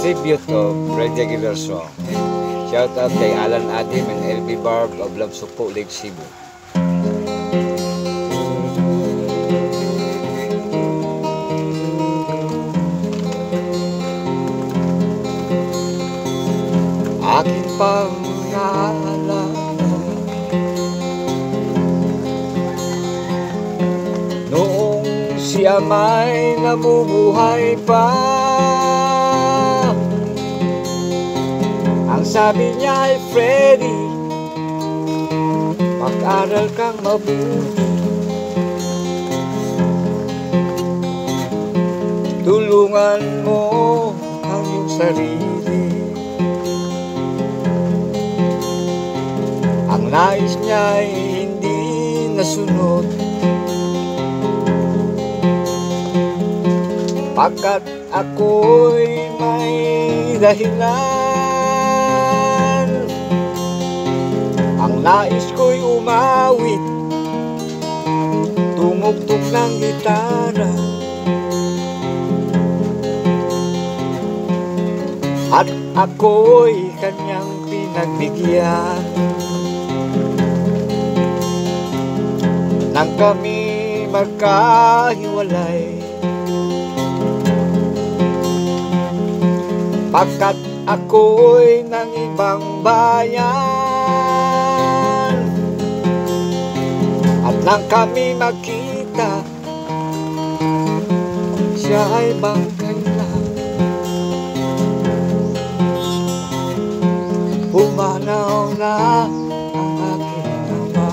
tribute of regular song. Shout out kay Alan Adim and LB Barb of Labsupo, Lake Cebu. Aking pangalaala noong siya may nabubuhay pa. Ang sabi niya ay Freddy, mag-aral kang mabuti, tulungan mo ang iyong sarili. Ang nais niya ay hindi nasunod, pagkat ako'y may dahilan. Ang nais ko'y umawit, tumugtog ng gitara, at ako'y kanyang pinagbigyan. Nang kami magkahiwalay, pagkat ako'y ng ibang bayan, at nang kami magkita, siya ay bangkay lang. Pumanaw na ang aking ama.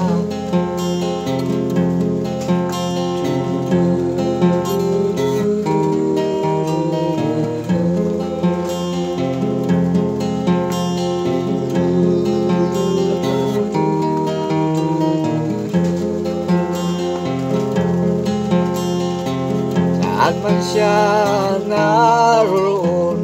Saan man siya naroon,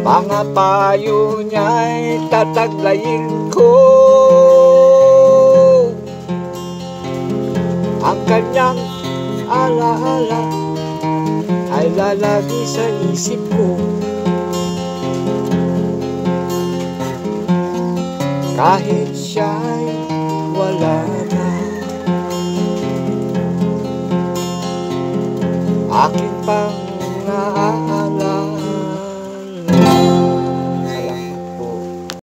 mga payo niya'y tataglayin ko. Ang kanyang alaala ay lalagi sa isip ko, kahit siya'y wala na. Aking pang